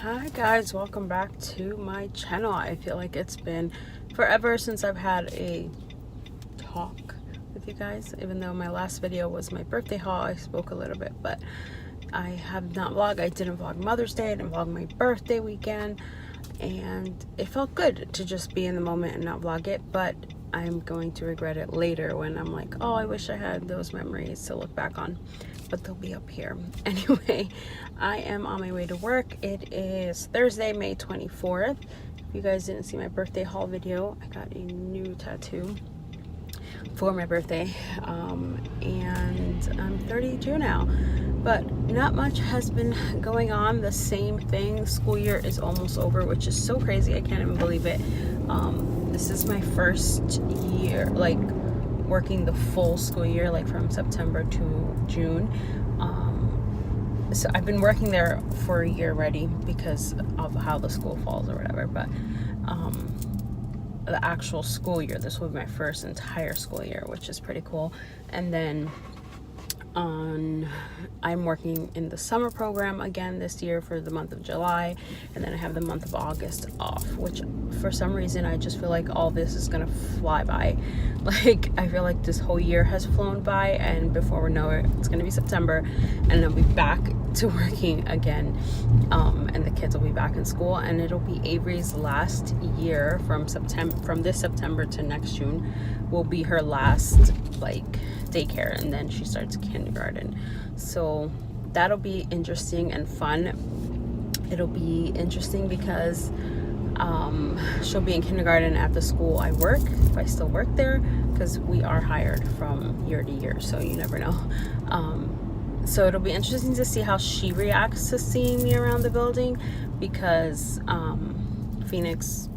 Hi guys, welcome back to my channel. I feel like it's been forever since I've had a talk with you guys, even though my last video was my birthday haul. I spoke a little bit, but I have not vlogged. I didn't vlog Mother's Day, I didn't vlog my birthday weekend, and it felt good to just be in the moment and not vlog it, but I'm going to regret it later when I'm like, oh, I wish I had those memories to look back on, but they'll be up here. Anyway, I am on my way to work. It is Thursday, May 24th. If you guys didn't see my birthday haul video, I got a new tattoo for my birthday, and I'm 32 now, but not much has been going on. The same thing. School year is almost over, which is so crazy. I can't even believe it. This is my first year like working the full school year, like from September to June. So I've been working there for a year already because of how the school falls or whatever, but the actual school year, this will be my first entire school year, which is pretty cool. And then I'm working in the summer program again this year for the month of July, and then I have the month of August off, which for some reason I just feel like all this is gonna fly by. Like, I feel like this whole year has flown by, and before we know it, it's gonna be September and I'll be back to working again, and the kids will be back in school, and it'll be Avery's last year. From this September to next June will be her last like daycare, and then she starts kindergarten. So that'll be interesting and fun. It'll be interesting because she'll be in kindergarten at the school I work, if I still work there, because we are hired from year to year, so you never know. So it'll be interesting to see how she reacts to seeing me around the building, because Phoenix,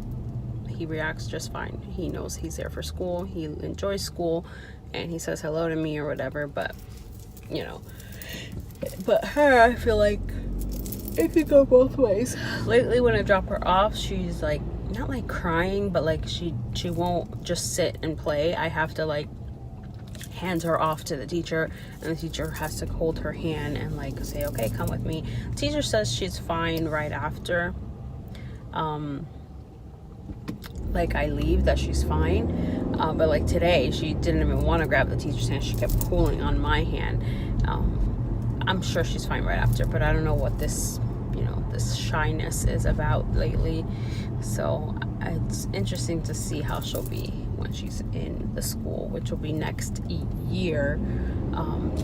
he reacts just fine. He knows he's there for school, he enjoys school, and he says hello to me or whatever, but you know. But her, I feel like it could go both ways. Lately when I drop her off, she's like, not like crying, but like she won't just sit and play. I have to like hand her off to the teacher, and the teacher has to hold her hand and like say, okay, come with me. Teacher says she's fine right after like I leave, that she's fine, but like today she didn't even want to grab the teacher's hand. She kept pulling on my hand. I'm sure she's fine right after, but I don't know what this, you know, this shyness is about lately. So it's interesting to see how she'll be when she's in the school, which will be next year.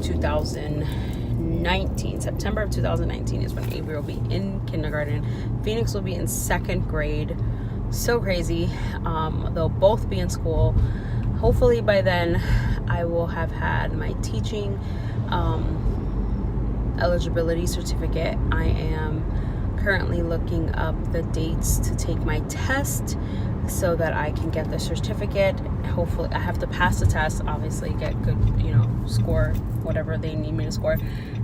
2019, September of 2019 is when Avery will be in kindergarten. Phoenix will be in second grade. So crazy. They'll both be in school. Hopefully by then I will have had my teaching eligibility certificate. I am currently looking up the dates to take my test so that I can get the certificate. Hopefully I have to pass the test, obviously get good, you know, score whatever they need me to score,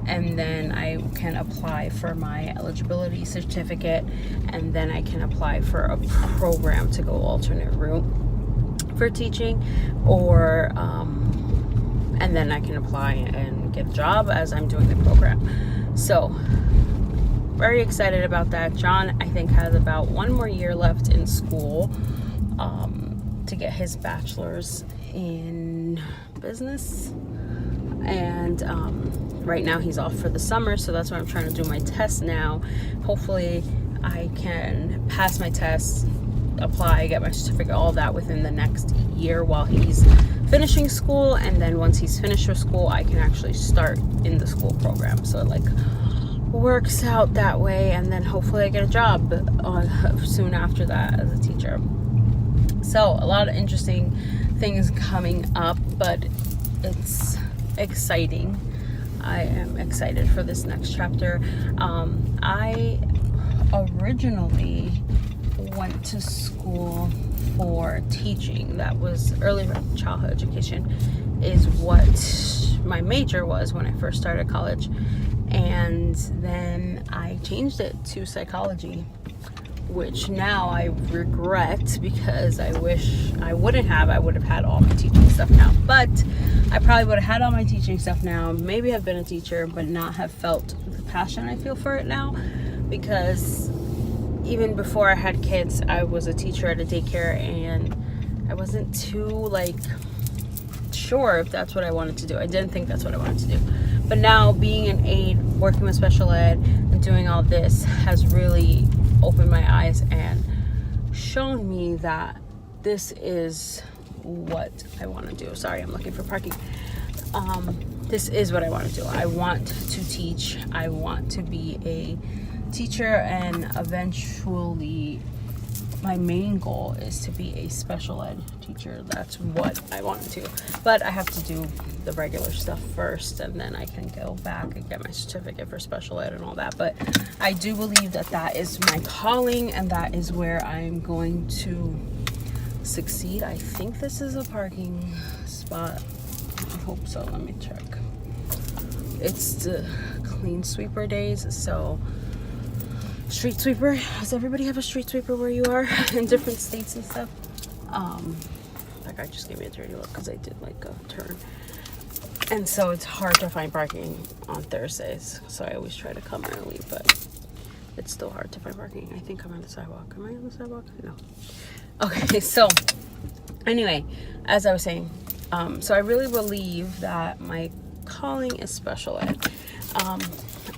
and then I can apply for my eligibility certificate, and then I can apply for a program to go alternate route for teaching, or and then I can apply and get a job as I'm doing the program. So very excited about that. John, I think, has about one more year left in school to get his bachelor's in business, and right now he's off for the summer, so that's why I'm trying to do my test now. Hopefully I can pass my test, apply, get my certificate, all of that within the next year while he's finishing school, and then once he's finished with school I can actually start in the school program. So it like works out that way, and then hopefully I get a job soon after that as a teacher. So a lot of interesting things coming up, but it's exciting. I am excited for this next chapter. I originally went to school for teaching. That was early childhood education is what my major was when I first started college, and then I changed it to psychology, which now I regret because I wish I wouldn't have. I would have had all my teaching stuff now, but I probably would have had all my teaching stuff now, maybe have been a teacher, but not have felt the passion I feel for it now, because even before I had kids, I was a teacher at a daycare, and I wasn't too like sure if that's what I wanted to do. I didn't think that's what I wanted to do. But now being an aide, working with special ed, and doing all this has really opened my eyes and shown me that this is what I want to do. Sorry, I'm looking for parking. This is what I want to do. I want to teach. I want to be a teacher, and eventually my main goal is to be a special ed teacher. That's what I want to do. But I have to do the regular stuff first, and then I can go back and get my certificate for special ed and all that. But I do believe that that is my calling, and that is where I'm going to succeed. I think this is a parking spot. I hope so. Let me check. It's the clean sweeper days, so street sweeper. Does everybody have a street sweeper where you are in different states and stuff? That guy just gave me a dirty look because I did like a turn, and so it's hard to find parking on Thursdays, so I always try to come early, but it's still hard to find parking. I think I'm on the sidewalk. Am I on the sidewalk? No. Okay, so anyway, as I was saying, so I really believe that my calling is special ed.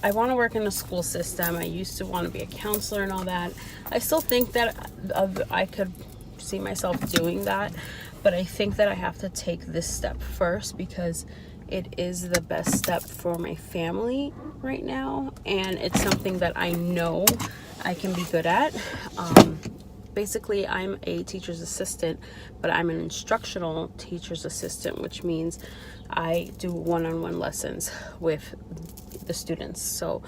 I want to work in the school system. I used to want to be a counselor and all that. I still think that I could see myself doing that, but I think that I have to take this step first because it is the best step for my family right now, and it's something that I know I can be good at. Basically, I'm a teacher's assistant, but I'm an instructional teacher's assistant, which means I do one-on-one lessons with the students. So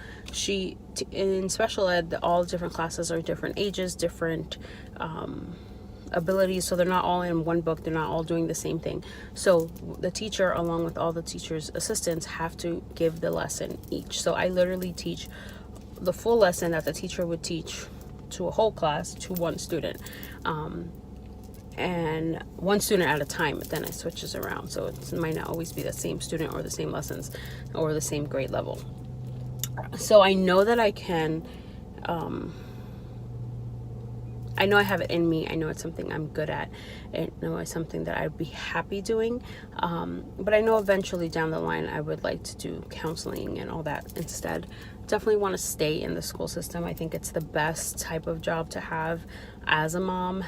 in special ed, all different classes are different ages, different abilities, so they're not all in one book. They're not all doing the same thing. So the teacher, along with all the teacher's assistants, have to give the lesson each. So I literally teach the full lesson that the teacher would teach to a whole class to one student, and one student at a time. But then I switches around, so it might not always be the same student or the same lessons or the same grade level. So I know that I can, I know I have it in me. I know it's something I'm good at. I know it's something that I'd be happy doing. But I know eventually down the line I would like to do counseling and all that instead. Definitely want to stay in the school system. I think it's the best type of job to have as a mom,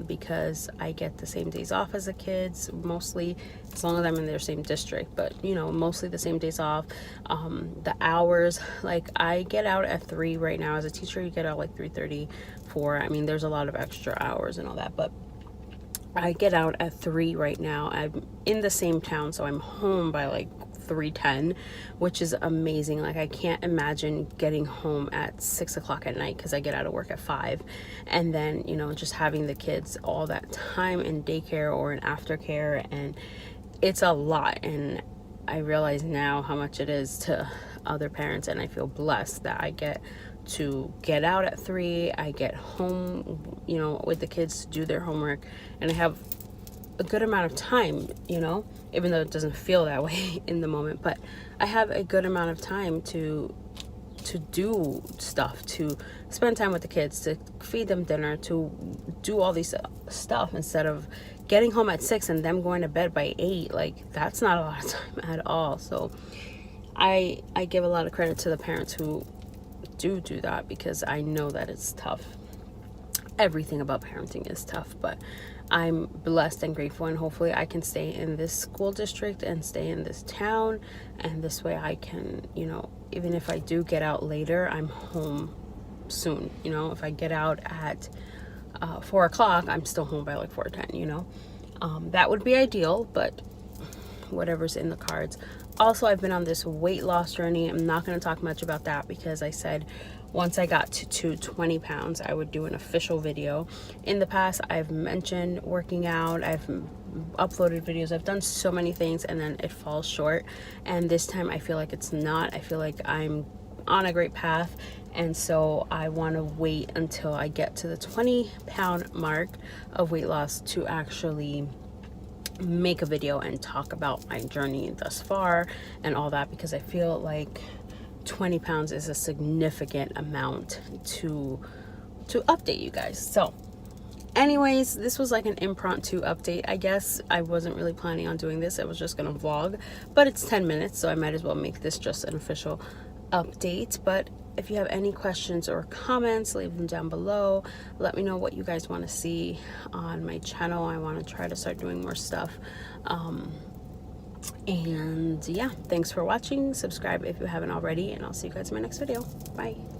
because I get the same days off as the kids, mostly, as long as I'm in their same district, but mostly the same days off. The hours, like I get out at 3 right now. As a teacher, you get out like 3:30, 4. I mean, there's a lot of extra hours and all that, but I get out at 3 right now. I'm in the same town, so I'm home by like 3:10, which is amazing. Like I can't imagine getting home at 6 o'clock at night because I get out of work at 5, and then just having the kids all that time in daycare or in aftercare, and it's a lot. And I realize now how much it is to other parents, and I feel blessed that I get to get out at 3. I get home with the kids to do their homework, and I have a good amount of time, even though it doesn't feel that way in the moment, but I have a good amount of time to do stuff, to spend time with the kids, to feed them dinner, to do all these stuff, instead of getting home at 6 and them going to bed by 8. Like that's not a lot of time at all. So I give a lot of credit to the parents who do that, because I know that it's tough. Everything about parenting is tough, but I'm blessed and grateful, and hopefully I can stay in this school district and stay in this town, and this way I can, even if I do get out later, I'm home soon. If I get out at 4 o'clock, I'm still home by like 4:10. That would be ideal, but whatever's in the cards. Also, I've been on this weight loss journey. I'm not going to talk much about that because I said once I got to 20 pounds, I would do an official video. In the past, I've mentioned working out. I've uploaded videos. I've done so many things, and then it falls short. And this time, I feel like it's not. I feel like I'm on a great path. And so I want to wait until I get to the 20-pound mark of weight loss to actually make a video and talk about my journey thus far and all that, because I feel like 20 pounds is a significant amount to update you guys. So anyways, this was like an impromptu update, I guess. I wasn't really planning on doing this. I was just gonna vlog, but it's 10 minutes, so I might as well make this just an official update. But if you have any questions or comments, leave them down below. Let me know what you guys want to see on my channel. I want to try to start doing more stuff. And yeah, thanks for watching. Subscribe if you haven't already, and I'll see you guys in my next video. Bye.